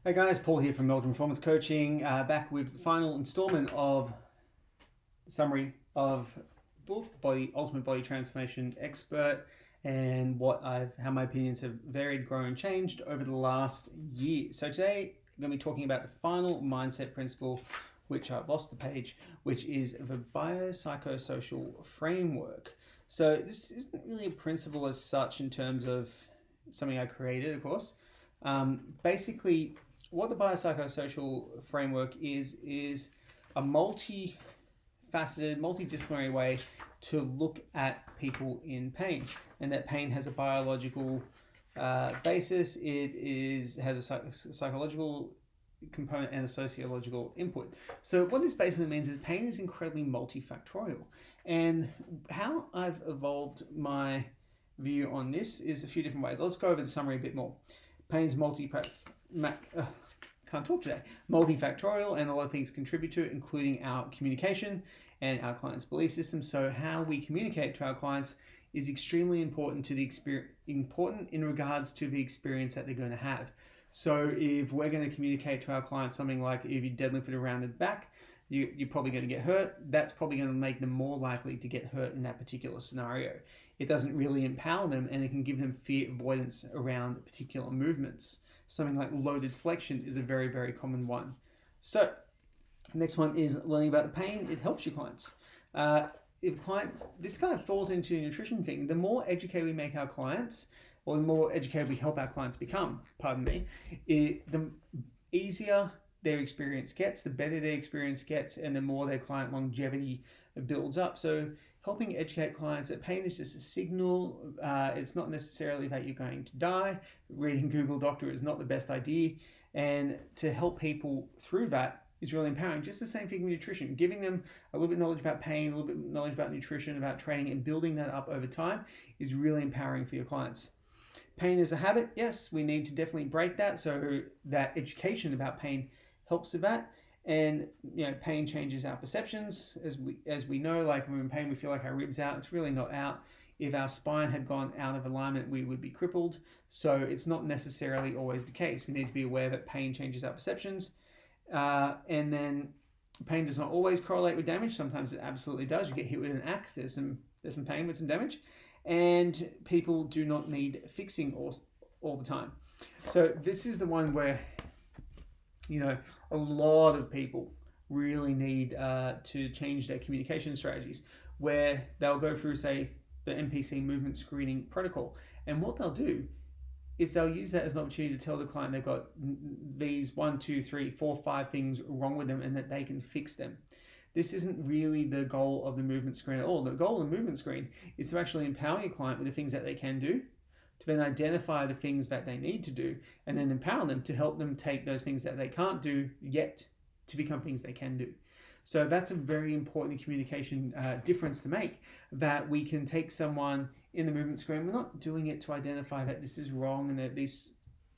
Hey guys, Paul here from Meldrum Performance Coaching, back with the final installment of summary of book Ultimate Body Transformation Expert, and how my opinions have varied, grown, changed over the last year. So today I'm going to be talking about the final mindset principle, which I've lost the page, which is the biopsychosocial framework. So this isn't really a principle as such in terms of something I created, of course. Basically, what the biopsychosocial framework is a multifaceted, multidisciplinary way to look at people in pain, and that pain has a biological basis. Has a psychological component and a sociological input. So what this basically means is pain is incredibly multifactorial, and how I've evolved my view on this is a few different ways. Let's go over the summary a bit more. Pain's can't talk today. Multifactorial, and a lot of things contribute to it, including our communication and our clients' belief system. So how we communicate to our clients is extremely important to the important in regards to the experience that they're going to have. So if we're going to communicate to our clients something like, if you deadlifted a rounded back, you're probably going to get hurt. That's probably going to make them more likely to get hurt in that particular scenario. It doesn't really empower them, and it can give them fear avoidance around particular movements. Something like loaded flexion is a very, very common one. So next one is learning about the pain. It helps your clients. This kind of falls into a nutrition thing. The more educated we make our clients, or the more educated we help our clients become, the easier their experience gets, the better their experience gets, and the more their client longevity builds up. So helping educate clients that pain is just a signal. It's not necessarily that you're going to die. Reading Google Doctor is not the best idea. And to help people through that is really empowering. Just the same thing with nutrition. Giving them a little bit of knowledge about pain, a little bit of knowledge about nutrition, about training, and building that up over time is really empowering for your clients. Pain is a habit. Yes, we need to definitely break that. So that education about pain helps with that. And pain changes our perceptions, as we know. Like when we're in pain, we feel like our ribs out. It's really not out. If our spine had gone out of alignment, we would be crippled. So it's not necessarily always the case. We need to be aware that pain changes our perceptions, and then pain does not always correlate with damage. Sometimes it absolutely does. You get hit with an axe. There's some pain with some damage, and people do not need fixing all the time. So this is the one where a lot of people really need to change their communication strategies, where they'll go through, say, the NPC movement screening protocol. And what they'll do is they'll use that as an opportunity to tell the client they've got these 1, 2, 3, 4, 5 things wrong with them and that they can fix them. This isn't really the goal of the movement screen at all. The goal of the movement screen is to actually empower your client with the things that they can do, to then identify the things that they need to do, and then empower them to help them take those things that they can't do yet to become things they can do. So that's a very important communication difference to make, that we can take someone in the movement screen. We're not doing it to identify that this is wrong and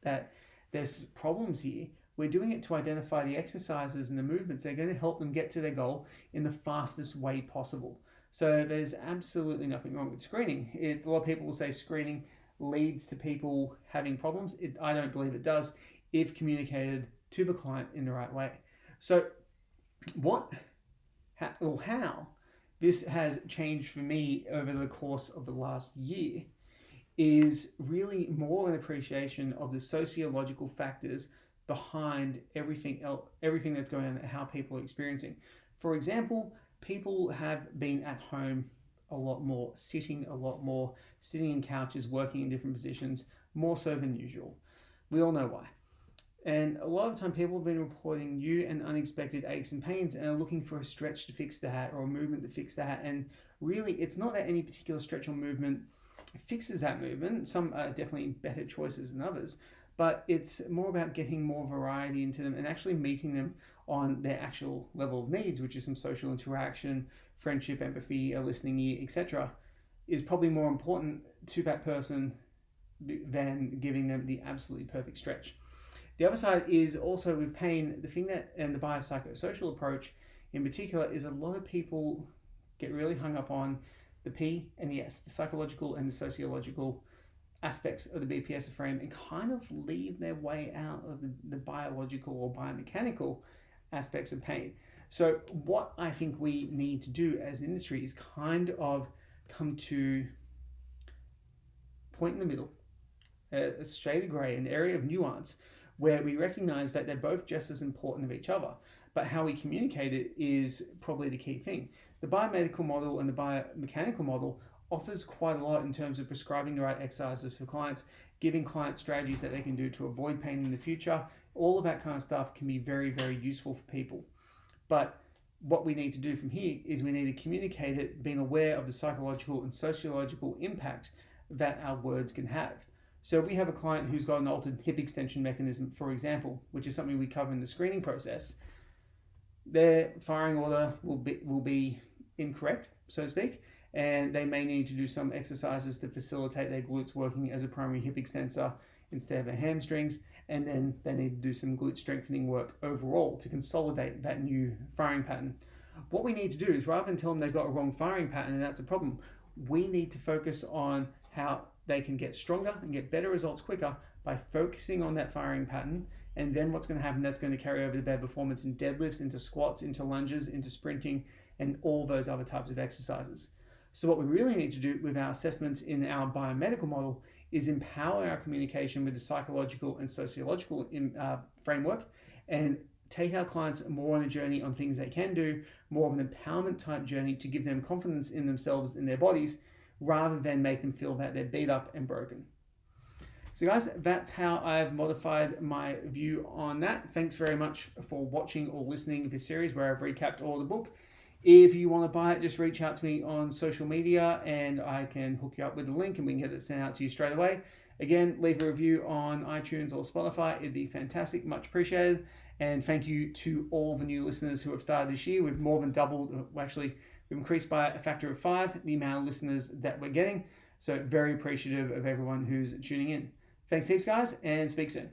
that there's problems here. We're doing it to identify the exercises and the movements that are going to help them get to their goal in the fastest way possible. So there's absolutely nothing wrong with screening. A lot of people will say screening leads to people having problems. I don't believe it does, if communicated to the client in the right way. So how this has changed for me over the course of the last year is really more an appreciation of the sociological factors behind everything that's going on and how people are experiencing. For example, people have been at home a lot more, sitting in couches, working in different positions, more so than usual. We all know why. And a lot of the time people have been reporting new and unexpected aches and pains and are looking for a stretch to fix that, or a movement to fix that. And really, it's not that any particular stretch or movement fixes that movement. Some are definitely better choices than others, but it's more about getting more variety into them and actually meeting them on their actual level of needs, which is some social interaction, friendship, empathy, a listening ear, etc., is probably more important to that person than giving them the absolutely perfect stretch. The other side is also with pain, the thing that, and the biopsychosocial approach in particular, is a lot of people get really hung up on the P and the S, the psychological and the sociological aspects of the BPS frame and kind of leave their way out of the biological or biomechanical aspects of pain. So what I think we need to do as an industry is kind of come to point in the middle, a shade of grey, an area of nuance where we recognize that they're both just as important of each other, but how we communicate it is probably the key thing. The biomedical model and the biomechanical model offers quite a lot in terms of prescribing the right exercises for clients, giving clients strategies that they can do to avoid pain in the future. All of that kind of stuff can be very, very useful for people. But what we need to do from here is we need to communicate it, being aware of the psychological and sociological impact that our words can have. So we have a client who's got an altered hip extension mechanism, for example, which is something we cover in the screening process. Their firing order will be incorrect, so to speak, and they may need to do some exercises to facilitate their glutes working as a primary hip extensor instead of their hamstrings, and then they need to do some glute strengthening work overall to consolidate that new firing pattern. What we need to do is, rather than tell them they've got a wrong firing pattern and that's a problem, we need to focus on how they can get stronger and get better results quicker by focusing on that firing pattern. And then what's going to happen, that's going to carry over to better performance in deadlifts, into squats, into lunges, into sprinting, and all those other types of exercises. So what we really need to do with our assessments in our biomedical model is empower our communication with the psychological and sociological framework, and take our clients more on a journey on things they can do, more of an empowerment type journey to give them confidence in themselves, in their bodies, rather than make them feel that they're beat up and broken. So guys, that's how I've modified my view on that. Thanks very much for watching or listening to this series where I've recapped all the book. If you want to buy it, just reach out to me on social media and I can hook you up with the link and we can get it sent out to you straight away. Again, leave a review on iTunes or Spotify. It'd be fantastic, much appreciated. And thank you to all the new listeners who have started this year. We've more than doubled, actually, we've increased by a factor of 5 the amount of listeners that we're getting. So very appreciative of everyone who's tuning in. Thanks heaps, guys, and speak soon.